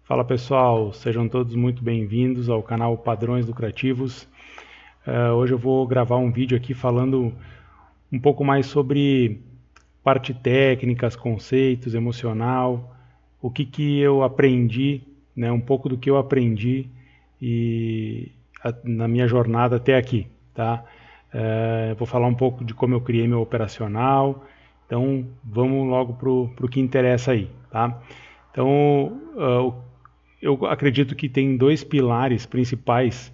Fala pessoal, sejam todos muito bem-vindos ao canal Padrões Lucrativos. Hoje eu vou gravar um vídeo aqui falando um pouco mais sobre parte técnicas, conceitos, emocional, o que eu aprendi, né, um pouco do que eu aprendi na minha jornada até aqui, tá? Vou falar um pouco de como eu criei meu operacional, então vamos logo pro que interessa aí, tá? Então, eu acredito que tem dois pilares principais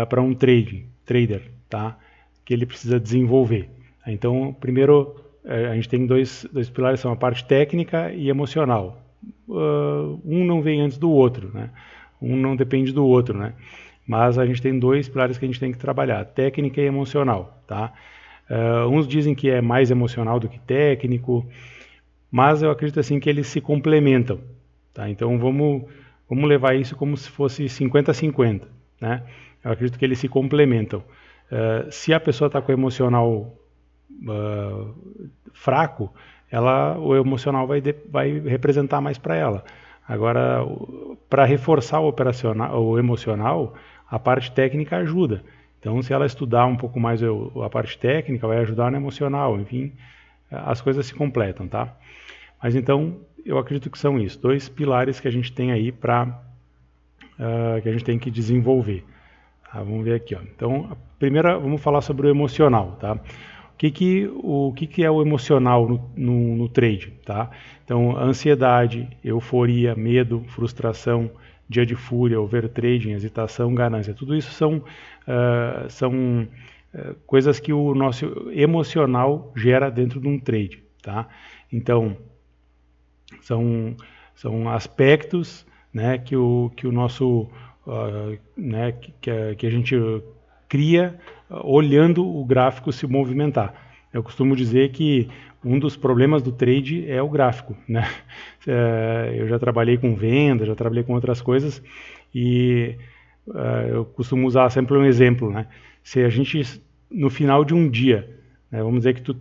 para um trader, tá? Que ele precisa desenvolver. Então, primeiro, a gente tem dois pilares, são a parte técnica e emocional. Um não vem antes do outro, né? Um não depende do outro, né? Mas a gente tem dois pilares que a gente tem que trabalhar, técnica e emocional, tá? Uns dizem que é mais emocional do que técnico, mas eu acredito assim que eles se complementam, tá? Então vamos levar isso como se fosse 50-50, né? Eu acredito que eles se complementam. Se a pessoa está com o emocional fraco, o emocional vai representar mais para ela. Agora, para reforçar o emocional, a parte técnica ajuda. Então, se ela estudar um pouco mais a parte técnica, vai ajudar no emocional. Enfim, as coisas se completam, tá? Mas então, eu acredito que são isso, dois pilares que a gente tem aí que a gente tem que desenvolver. Tá? Vamos ver aqui, ó. Então, a primeira, vamos falar sobre o emocional, tá? O que é o emocional no trade, tá? Então, ansiedade, euforia, medo, frustração, dia de fúria, overtrading, hesitação, ganância, tudo isso são coisas que o nosso emocional gera dentro de um trade, tá? Então, são, são aspectos, né, que o nosso, né, que a gente cria olhando o gráfico se movimentar. Eu costumo dizer que um dos problemas do trade é o gráfico, né? Eu já trabalhei com venda, já trabalhei com outras coisas e eu costumo usar sempre um exemplo, né? Se a gente no final de um dia, né, vamos dizer que tu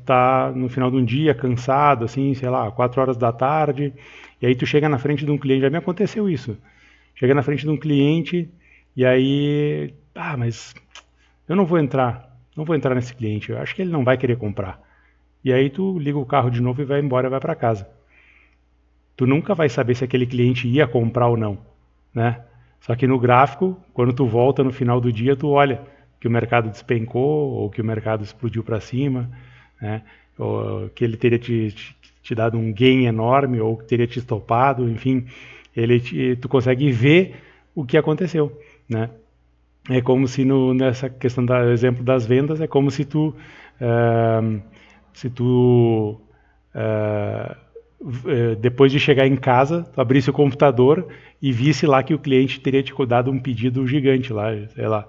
tá no final de um dia cansado, assim, sei lá, 4 horas da tarde, e aí tu chega na frente de um cliente, já me aconteceu isso. Chega na frente de um cliente e aí, mas eu não vou entrar nesse cliente, eu acho que ele não vai querer comprar. E aí tu liga o carro de novo e vai embora, vai para casa. Tu nunca vai saber se aquele cliente ia comprar ou não, né? Só que no gráfico, quando tu volta no final do dia, tu olha que o mercado despencou ou que o mercado explodiu para cima, né? Ou que ele teria te dado um gain enorme ou que teria te estopado, enfim, tu consegue ver o que aconteceu, né? É como se nessa questão do exemplo das vendas, é como uh, se tu uh, depois de chegar em casa, tu abrisse o computador e visse lá que o cliente teria te dado um pedido gigante lá, sei lá,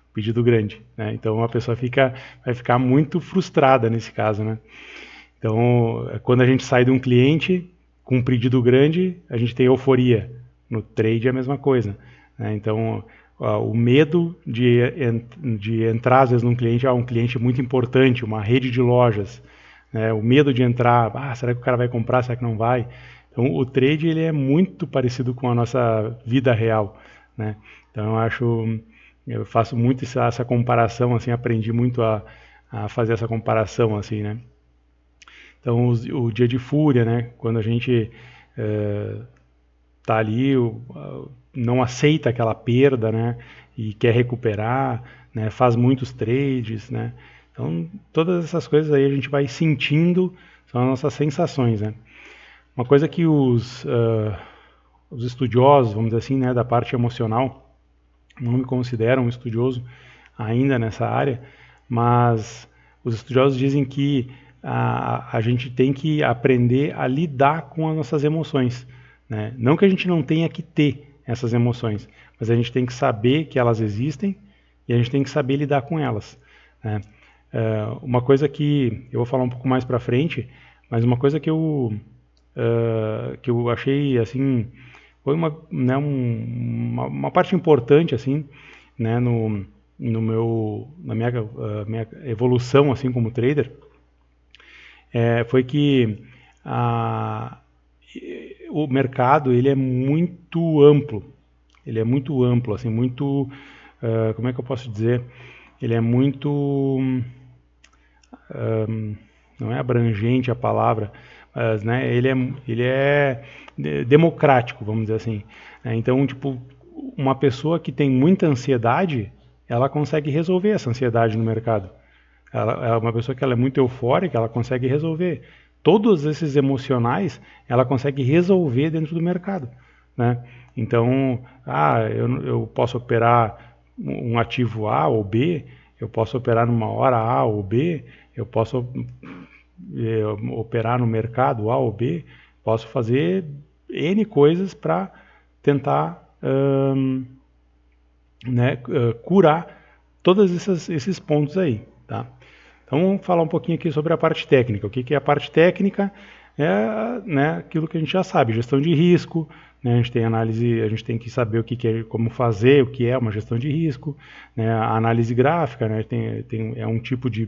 um pedido grande, né? Então a pessoa vai ficar muito frustrada nesse caso, né? Então, quando a gente sai de um cliente com um pedido grande, a gente tem euforia. No trade é a mesma coisa, né? Então, o medo de entrar, às vezes, num cliente, um cliente muito importante, uma rede de lojas, né? O medo de entrar, será que o cara vai comprar, será que não vai? Então, o trade ele é muito parecido com a nossa vida real, né? Então, eu faço muito essa comparação, assim, aprendi muito a fazer essa comparação, assim, né? Então, o dia de fúria, né? Quando a gente tá ali, não aceita aquela perda, né? E quer recuperar, né? Faz muitos trades, né? Então, todas essas coisas aí a gente vai sentindo, são as nossas sensações, né? Uma coisa que os estudiosos, vamos dizer assim, né, da parte emocional, não me considero um estudioso ainda nessa área, mas os estudiosos dizem que a gente tem que aprender a lidar com as nossas emoções, né? Não que a gente não tenha que ter essas emoções, mas a gente tem que saber que elas existem e a gente tem que saber lidar com elas, né? Uma coisa que eu vou falar um pouco mais para frente, mas uma coisa que eu achei assim foi né, uma parte importante assim, né, na minha evolução assim como trader, foi que a, o mercado ele é muito amplo. Ele é muito amplo, assim, muito, como é que eu posso dizer? Ele é muito, não é abrangente a palavra, mas, né, ele é democrático, vamos dizer assim. Então, tipo, uma pessoa que tem muita ansiedade, ela consegue resolver essa ansiedade no mercado. Ela é uma pessoa que ela é muito eufórica, ela consegue resolver. Todos esses emocionais, ela consegue resolver dentro do mercado, né? Então, eu posso operar um ativo A ou B, eu posso operar numa hora A ou B, eu posso operar no mercado A ou B, posso fazer N coisas para tentar né, curar todos esses pontos aí, tá? Então vamos falar um pouquinho aqui sobre a parte técnica. O que é a parte técnica? É, né, aquilo que a gente já sabe, gestão de risco, né, a gente tem análise, a gente tem que saber o que é, como fazer, o que é uma gestão de risco, né, a análise gráfica, né, é um tipo de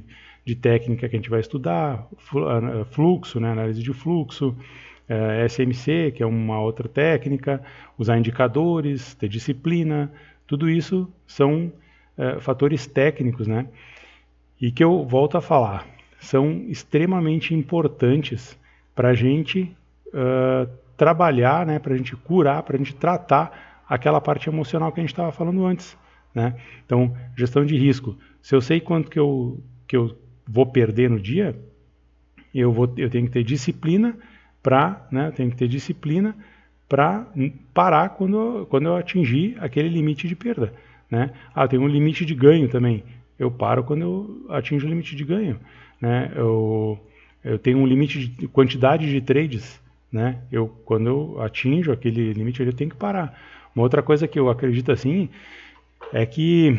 técnica que a gente vai estudar, fluxo, né, análise de fluxo, SMC, que é uma outra técnica, usar indicadores, ter disciplina, tudo isso são fatores técnicos, né? E que eu volto a falar, são extremamente importantes para a gente trabalhar, né? Para a gente curar, para a gente tratar aquela parte emocional que a gente estava falando antes, né? Então, gestão de risco. Se eu sei quanto que eu vou perder no dia, eu tenho que ter disciplina para, né? Tenho que ter disciplina para parar quando eu atingir aquele limite de perda, né? Tem um limite de ganho também. Eu paro quando eu atinjo o limite de ganho, né? Eu tenho um limite de quantidade de trades, né? Quando eu atinjo aquele limite, eu tenho que parar. Uma outra coisa que eu acredito assim é que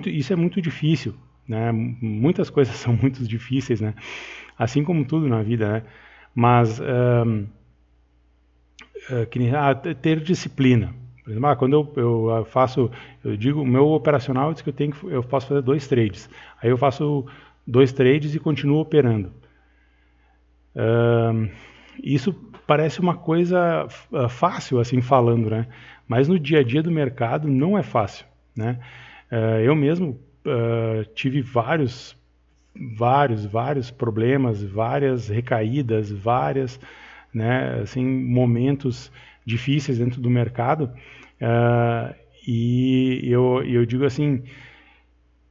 isso é muito difícil, né? Muitas coisas são muito difíceis, né? Assim como tudo na vida, né? Mas ter disciplina. Por exemplo, quando eu faço, eu digo, o meu operacional diz que eu posso fazer 2 trades. Aí eu faço 2 trades e continuo operando. Isso parece uma coisa fácil, assim falando, né? Mas no dia a dia do mercado não é fácil, né? Eu mesmo tive vários problemas, várias recaídas, né, assim, momentos difíceis dentro do mercado. E eu digo assim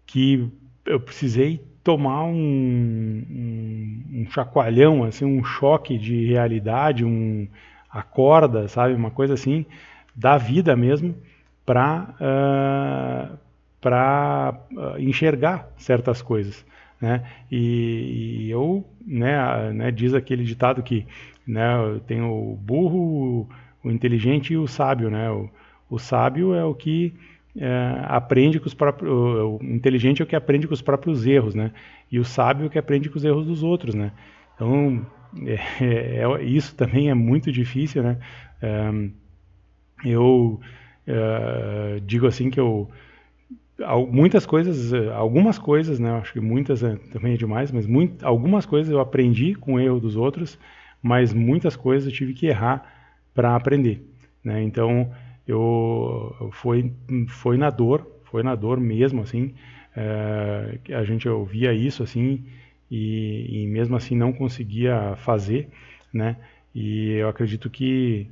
que eu precisei tomar um chacoalhão, assim, um choque de realidade, acorda, sabe, uma coisa assim da vida mesmo para enxergar certas coisas, né? E eu, né, diz aquele ditado que, né, tem o burro, o inteligente e o sábio, né? O sábio é o que aprende com os próprios, o inteligente é o que aprende com os próprios erros, né? E o sábio é o que aprende com os erros dos outros, né? Então, isso também é muito difícil, né? Eu digo assim que algumas coisas, né? Acho que muitas também é demais, mas algumas coisas eu aprendi com o erro dos outros, mas muitas coisas eu tive que errar para aprender, né? Então foi na dor mesmo, assim. A gente ouvia isso assim e mesmo assim não conseguia fazer, né? E eu acredito que,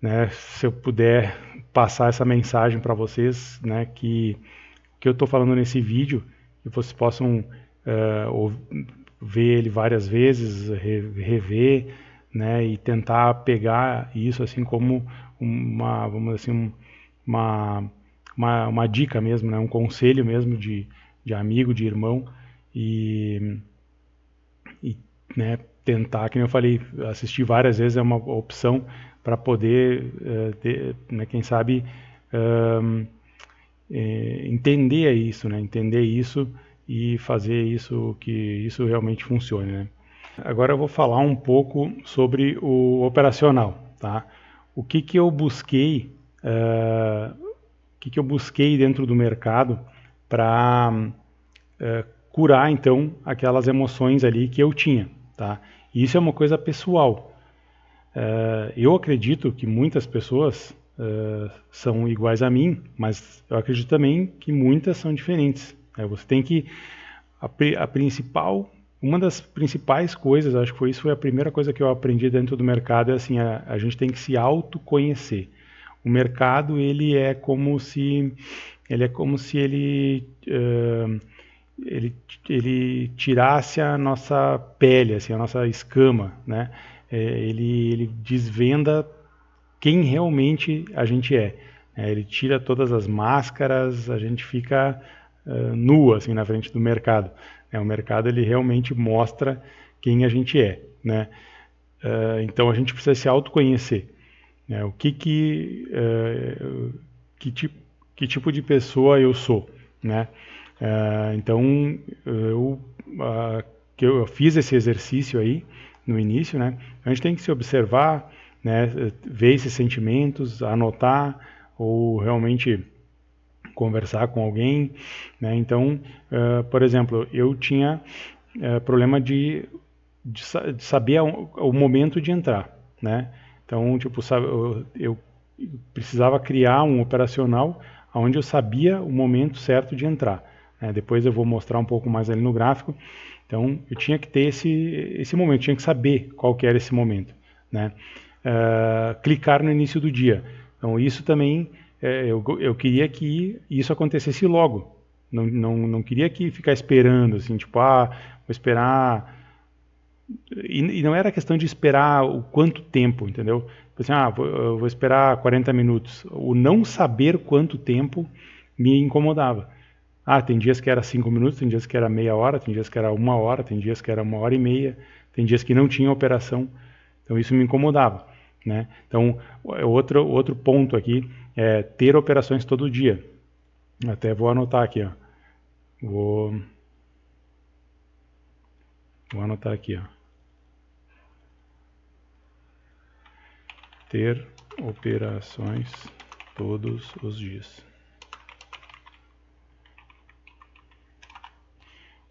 né, se eu puder passar essa mensagem para vocês, né, que eu estou falando nesse vídeo, que vocês possam ver ele várias vezes, rever, né, e tentar pegar isso assim como vamos dizer assim, uma dica mesmo, né, um conselho mesmo de amigo, de irmão, e né, tentar, como eu falei, assistir várias vezes é uma opção para poder, né, quem sabe, entender isso, né, entender isso e fazer isso, que isso realmente funcione, né. Agora eu vou falar um pouco sobre o operacional, tá? O que que eu busquei, dentro do mercado para curar então aquelas emoções ali que eu tinha, tá? E isso é uma coisa pessoal. Eu acredito que muitas pessoas são iguais a mim, mas eu acredito também que muitas são diferentes. Você tem que a principal, uma das principais coisas, acho que foi a primeira coisa que eu aprendi dentro do mercado, é assim, a gente tem que se autoconhecer. O mercado, ele ele tirasse a nossa pele, assim, a nossa escama, né? Ele desvenda quem realmente a gente é. Ele tira todas as máscaras, a gente fica nu assim na frente do mercado. O mercado ele realmente mostra quem a gente é, né? Então a gente precisa se autoconhecer. O que, que tipo de pessoa eu sou, né? Então eu fiz esse exercício aí no início, né? A gente tem que se observar, né? Ver esses sentimentos, anotar ou realmente conversar com alguém, né? Então, por exemplo, eu tinha problema de saber o momento de entrar, né? Então, tipo, eu precisava criar um operacional onde eu sabia o momento certo de entrar. Depois eu vou mostrar um pouco mais ali no gráfico. Então, eu tinha que ter esse momento, tinha que saber qual que era esse momento, né? Clicar no início do dia. Então, isso também, eu queria que isso acontecesse logo. Não queria que ficar esperando, assim, tipo, vou esperar. E não era questão de esperar o quanto tempo, entendeu? Assim, eu vou esperar 40 minutos. O não saber quanto tempo me incomodava. Tem dias que era 5 minutos, tem dias que era meia hora, tem dias que era 1 hora, tem dias que era 1 hora e meia, tem dias que não tinha operação. Então isso me incomodava, né? Então outro ponto aqui é ter operações todo dia. Até vou anotar aqui, ó. Vou anotar aqui, ó. Ter operações todos os dias.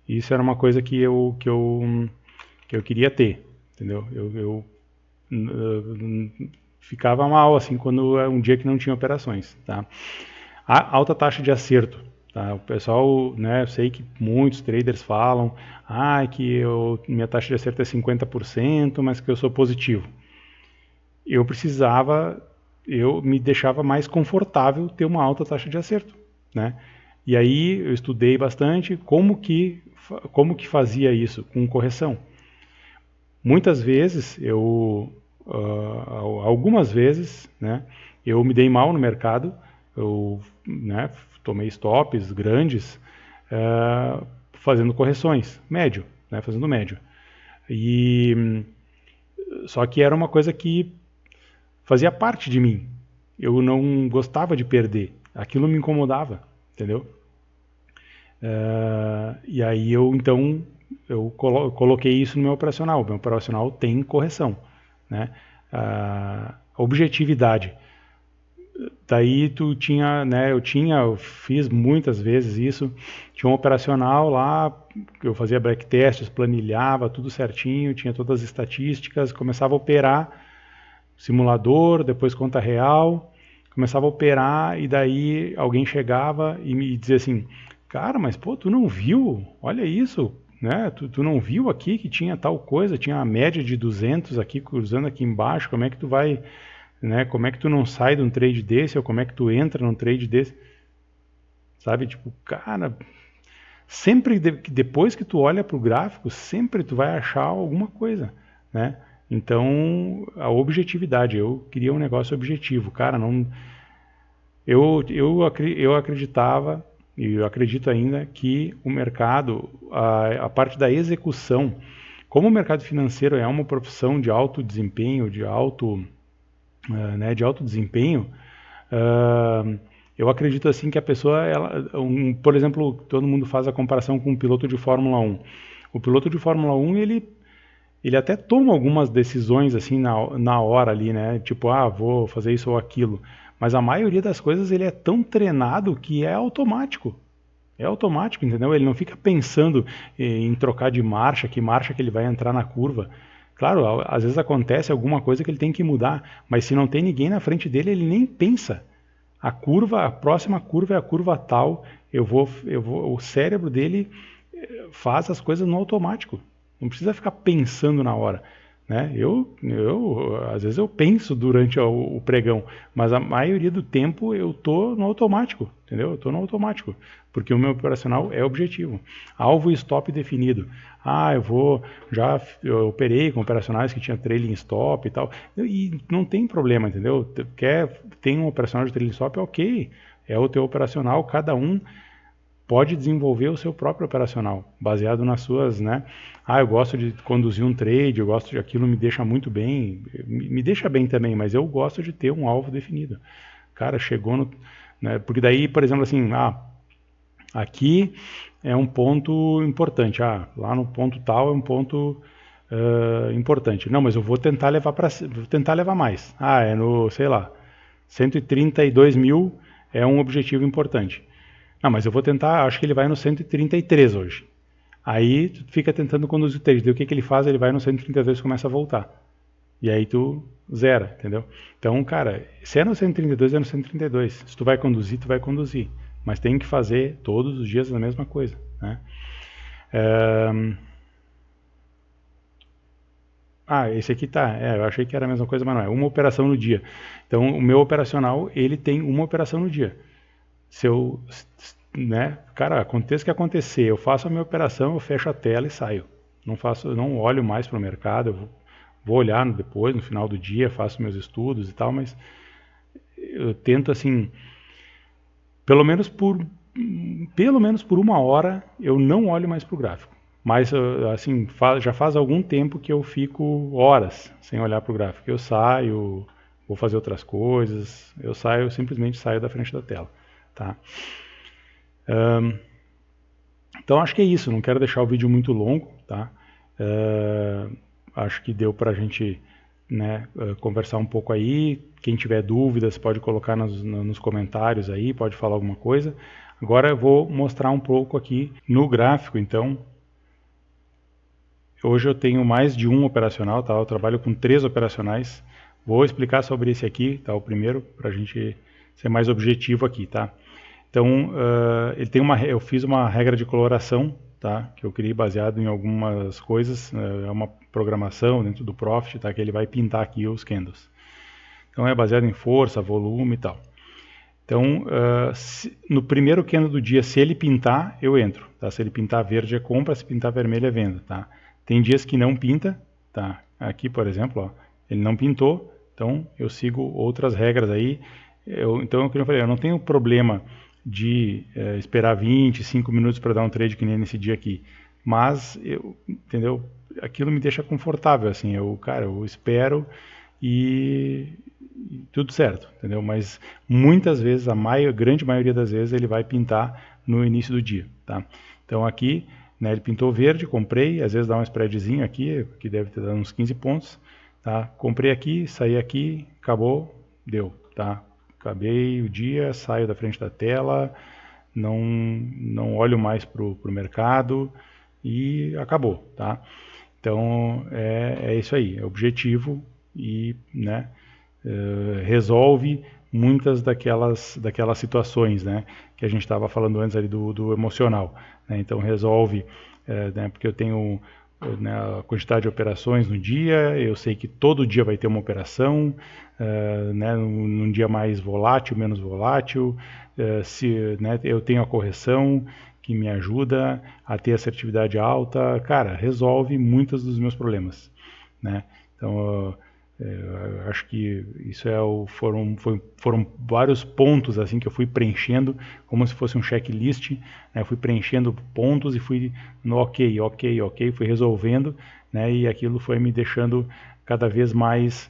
Isso era uma coisa que eu queria ter, entendeu? Eu ficava mal assim quando um dia que não tinha operações, tá? A alta taxa de acerto, tá? O pessoal, né, eu sei que muitos traders falam, que minha taxa de acerto é 50%, mas que eu sou positivo. Eu me deixava mais confortável ter uma alta taxa de acerto, né? E aí eu estudei bastante como que fazia isso com correção. Muitas vezes algumas vezes, né, eu me dei mal no mercado, eu, né, tomei stops grandes fazendo correções, médio, né, fazendo médio. E só que era uma coisa que fazia parte de mim. Eu não gostava de perder. Aquilo me incomodava, entendeu? E aí eu coloquei isso no meu operacional. O meu operacional tem correção, né? Objetividade. Daí eu fiz muitas vezes isso. Tinha um operacional lá, eu fazia backtests, planilhava tudo certinho, tinha todas as estatísticas, começava a operar simulador, depois conta real, começava a operar e daí alguém chegava e me dizia assim, cara, mas pô, tu não viu? Olha isso, né? Tu não viu aqui que tinha tal coisa, tinha a média de 200 aqui cruzando aqui embaixo, como é que tu vai, né? Como é que tu não sai de um trade desse ou como é que tu entra num trade desse? Sabe, tipo, cara, sempre depois que tu olha para o gráfico, sempre tu vai achar alguma coisa, né? Então, a objetividade, eu queria um negócio objetivo, cara, não, eu acreditava e eu acredito ainda que o mercado, a parte da execução, como o mercado financeiro é uma profissão de alto desempenho, de alto desempenho, eu acredito assim que a pessoa, por exemplo, todo mundo faz a comparação com um piloto de Fórmula 1. O piloto de Fórmula 1, ele até toma algumas decisões assim na hora ali, né? Tipo, vou fazer isso ou aquilo. Mas a maioria das coisas ele é tão treinado que é automático. É automático, entendeu? Ele não fica pensando em trocar de marcha, que marcha que ele vai entrar na curva. Claro, às vezes acontece alguma coisa que ele tem que mudar, mas se não tem ninguém na frente dele, ele nem pensa. A próxima curva é a curva tal, o cérebro dele faz as coisas no automático. Não precisa ficar pensando na hora. Né? Às vezes eu penso durante o pregão, mas a maioria do tempo eu tô no automático, entendeu? Eu tô no automático, porque o meu operacional é objetivo. Alvo e stop definido. Eu operei com operacionais que tinha trailing stop e tal, e não tem problema, entendeu? Tem um operacional de trailing stop, ok, é o teu operacional, cada um pode desenvolver o seu próprio operacional, baseado nas suas, né? Eu gosto de conduzir um trade, eu gosto de aquilo, me deixa muito bem, me deixa bem também, mas eu gosto de ter um alvo definido. Cara, chegou no, né? Porque daí, por exemplo, assim, aqui é um ponto importante, lá no ponto tal é um ponto importante. Não, mas eu vou tentar levar mais. É no, sei lá, 132 mil é um objetivo importante. Não, mas eu vou tentar, acho que ele vai no 133 hoje. Aí tu fica tentando conduzir o trade. O que ele faz? Ele vai no 132 e começa a voltar. E aí tu zera, entendeu? Então, cara, se é no 132, é no 132. Se tu vai conduzir, tu vai conduzir. Mas tem que fazer todos os dias a mesma coisa, né? Esse aqui tá. Eu achei que era a mesma coisa, mas não é. Uma operação no dia. Então, o meu operacional, ele tem uma operação no dia. Se eu, né, cara, aconteça o que acontecer, eu faço a minha operação, eu fecho a tela e saio. Não olho mais para o mercado, eu vou olhar depois, no final do dia, faço meus estudos e tal, mas eu tento assim, pelo menos por uma hora, eu não olho mais para o gráfico. Mas assim, já faz algum tempo que eu fico horas sem olhar para o gráfico. Eu saio, vou fazer outras coisas, eu simplesmente saio da frente da tela, tá? Então acho que é isso, não quero deixar o vídeo muito longo, tá? Acho que deu para a gente, né, conversar um pouco aí. Quem tiver dúvidas pode colocar nos comentários aí, pode falar alguma coisa. Agora eu vou mostrar um pouco aqui no gráfico, então. Hoje eu tenho mais de um operacional, tá? Eu trabalho com 3 operacionais. Vou explicar sobre esse aqui, tá? O primeiro, para a gente ser mais objetivo aqui, tá? Então, eu fiz uma regra de coloração, tá? Que eu criei baseado em algumas coisas. É uma programação dentro do Profit, tá? Que ele vai pintar aqui os candles. Então, é baseado em força, volume e tal. Então, no primeiro candle do dia, se ele pintar, eu entro, tá? Se ele pintar verde é compra, se pintar vermelho é venda, tá? Tem dias que não pinta, tá? Aqui, por exemplo, ó, ele não pintou, então eu sigo outras regras aí. Então, como eu falei, eu não tenho problema de esperar 25 minutos para dar um trade que nem nesse dia aqui, mas, entendeu? Aquilo me deixa confortável, assim, eu espero e tudo certo, entendeu? Mas muitas vezes, grande maioria das vezes, ele vai pintar no início do dia, tá? Então aqui, né, ele pintou verde, comprei, às vezes dá um spreadzinho aqui, que deve ter dado uns 15 pontos, tá? Comprei aqui, saí aqui, acabou, deu, tá? Acabei o dia, saio da frente da tela, não olho mais pro mercado e acabou, tá? Então é isso aí, é objetivo e, né, resolve muitas daquelas situações, né, que a gente estava falando antes ali do emocional, né? Então resolve, né, porque eu tenho, né, a quantidade de operações no dia, eu sei que todo dia vai ter uma operação, né, num dia mais volátil, menos volátil, né, eu tenho a correção que me ajuda a ter assertividade alta, cara, resolve muitos dos meus problemas, né? Então, acho que isso foram vários pontos assim que eu fui preenchendo, como se fosse um checklist, né? Fui preenchendo pontos e fui no ok, fui resolvendo, né? E aquilo foi me deixando cada vez mais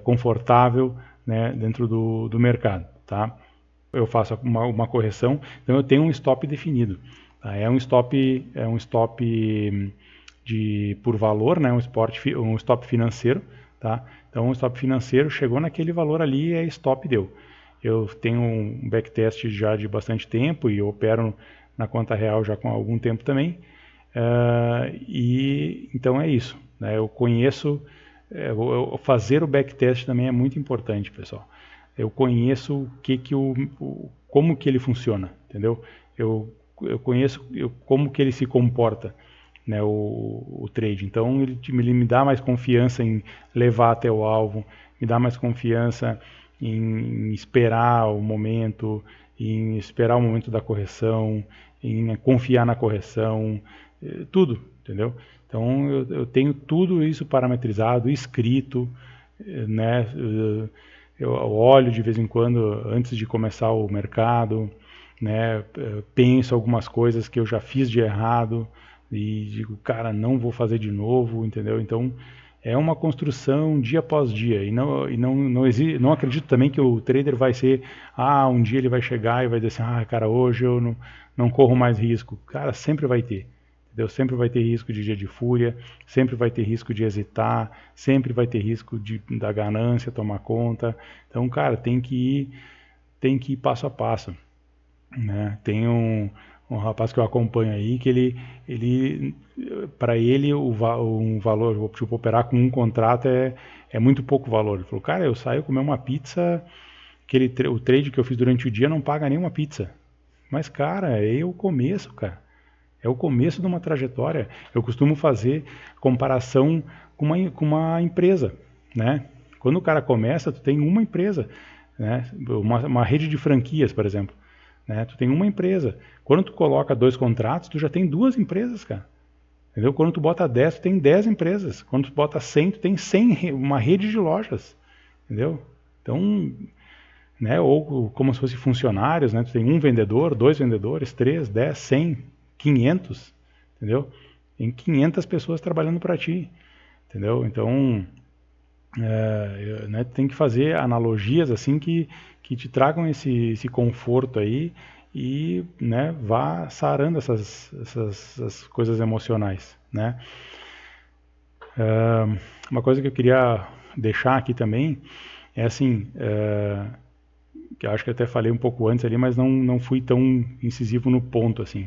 confortável, né, dentro do mercado, tá? Eu faço uma correção, então eu tenho um stop definido, tá? É um stop por valor, né? Um stop financeiro, tá? Então o stop financeiro chegou naquele valor ali, é stop, deu. Eu tenho um backtest já de bastante tempo e eu opero na conta real já com algum tempo também, e então é isso, né? Eu conheço, fazer o backtest também é muito importante, pessoal. Eu conheço como que ele funciona, entendeu? Eu conheço como que ele se comporta, né, o trade. Então ele me dá mais confiança em levar até o alvo, me dá mais confiança em esperar o momento, em esperar o momento da correção, em confiar na correção, tudo, entendeu? Então eu tenho tudo isso parametrizado, escrito, né? Eu olho de vez em quando antes de começar o mercado, né? Penso algumas coisas que eu já fiz de errado e digo, cara, não vou fazer de novo, entendeu? Então é uma construção dia após dia e não acredito também que o trader vai ser, um dia ele vai chegar e vai dizer assim, cara, hoje eu não corro mais risco. Cara, sempre vai ter. Entendeu? Sempre vai ter risco de dia de fúria, sempre vai ter risco de hesitar, sempre vai ter risco da ganância tomar conta. Então, cara, tem que ir passo a passo, né? Tem um rapaz que eu acompanho aí que ele para ele um valor, tipo, operar com um contrato é muito pouco valor. Ele falou, cara, eu saio comer uma pizza, o trade que eu fiz durante o dia não paga nem uma pizza. Mas, cara, é o começo, cara. É o começo de uma trajetória. Eu costumo fazer comparação com uma empresa, né? Quando o cara começa, tu tem uma empresa, né? Uma rede de franquias, por exemplo, né? Tu tem uma empresa. Quando tu coloca 2 contratos, tu já tem 2 empresas, cara. Entendeu? Quando tu bota 10, tu tem 10 empresas. Quando tu bota 100, tu tem 100, uma rede de lojas. Entendeu? Então, né? Ou como se fosse funcionários, né? Tu tem um vendedor, 2 vendedores, 3, 10, 100, 500, entendeu? Tem 500 pessoas trabalhando para ti, entendeu? Então, né, tem que fazer analogias assim que te tragam esse conforto aí e, né, vá sarando essas coisas emocionais, né? Uma coisa que eu queria deixar aqui também é assim, que eu acho que eu até falei um pouco antes ali, mas não fui tão incisivo no ponto assim.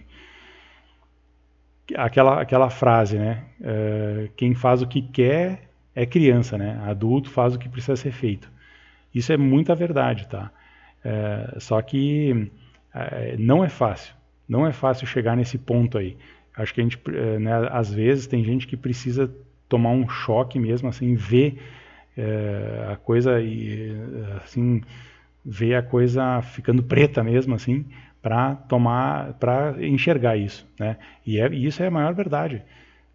Aquela frase, né? Quem faz o que quer é criança, né? Adulto faz o que precisa ser feito. Isso é muita verdade, tá? Só que não é fácil. Não é fácil chegar nesse ponto aí. Acho que a gente, né, às vezes, tem gente que precisa tomar um choque mesmo, assim, ver a coisa assim, ver a coisa ficando preta mesmo, assim, para enxergar isso, né? E isso é a maior verdade,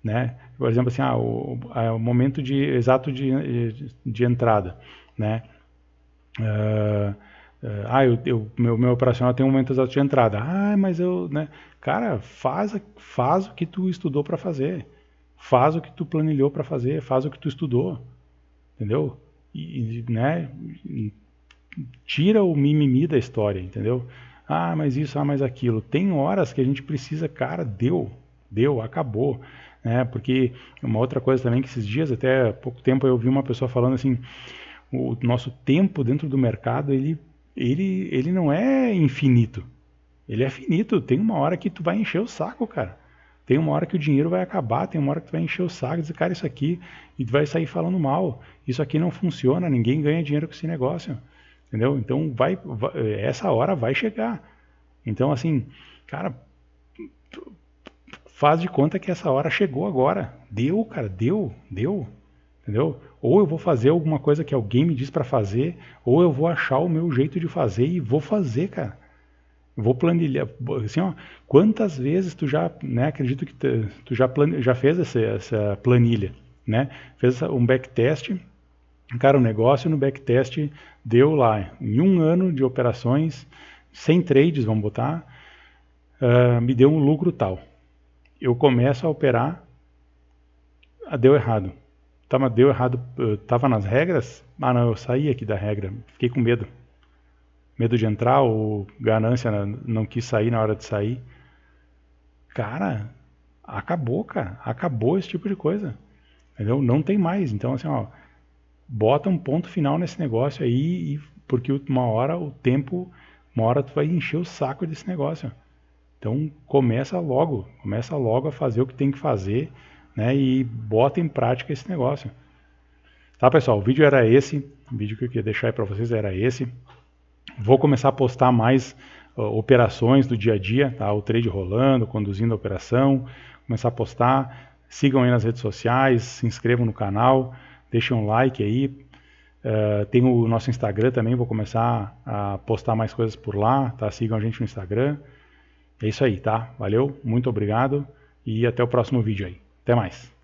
né? Por exemplo, assim, o momento exato de entrada, né? Meu operacional tem um momento exato de entrada. Mas eu, né? Cara, faz o que tu estudou para fazer, faz o que tu planilhou para fazer, faz o que tu estudou, entendeu? Né? Tira o mimimi da história, entendeu? Mas isso, mas aquilo. Tem horas que a gente precisa, cara, deu, acabou, né? Porque uma outra coisa também que esses dias, até há pouco tempo, eu vi uma pessoa falando assim, o nosso tempo dentro do mercado, ele não é infinito. Ele é finito. Tem uma hora que tu vai encher o saco, cara. Tem uma hora que o dinheiro vai acabar, tem uma hora que tu vai encher o saco e dizer, cara, isso aqui, e tu vai sair falando mal. Isso aqui não funciona, ninguém ganha dinheiro com esse negócio. Entendeu? Então essa hora vai chegar. Então, assim, cara, faz de conta que essa hora chegou agora. Deu, cara, deu. Entendeu? Ou eu vou fazer alguma coisa que alguém me diz para fazer, ou eu vou achar o meu jeito de fazer e vou fazer, cara. Vou planilhar, assim, ó, quantas vezes tu já, né, acredito que tu já fez essa planilha, né? Fez um backtest, cara, o negócio no backtest deu lá, em um ano de operações, 100 trades, vamos botar, me deu um lucro tal. Eu começo a operar, deu errado. Mas deu errado, tava nas regras? Não, eu saí aqui da regra, fiquei com medo. Medo de entrar ou ganância, não quis sair na hora de sair. Cara, acabou, cara. Acabou esse tipo de coisa. Entendeu? Não tem mais. Então, assim, ó, bota um ponto final nesse negócio aí, porque uma hora tu vai encher o saco desse negócio. Então, começa logo a fazer o que tem que fazer, né, e bota em prática esse negócio. Tá, pessoal? O vídeo era esse. O vídeo que eu queria deixar aí para vocês era esse. Vou começar a postar mais operações do dia a dia, tá? O trade rolando, conduzindo a operação. Começar a postar. Sigam aí nas redes sociais, se inscrevam no canal, deixem um like aí. Tem o nosso Instagram também, vou começar a postar mais coisas por lá, tá? Sigam a gente no Instagram. É isso aí, tá? Valeu, muito obrigado e até o próximo vídeo aí. Até mais.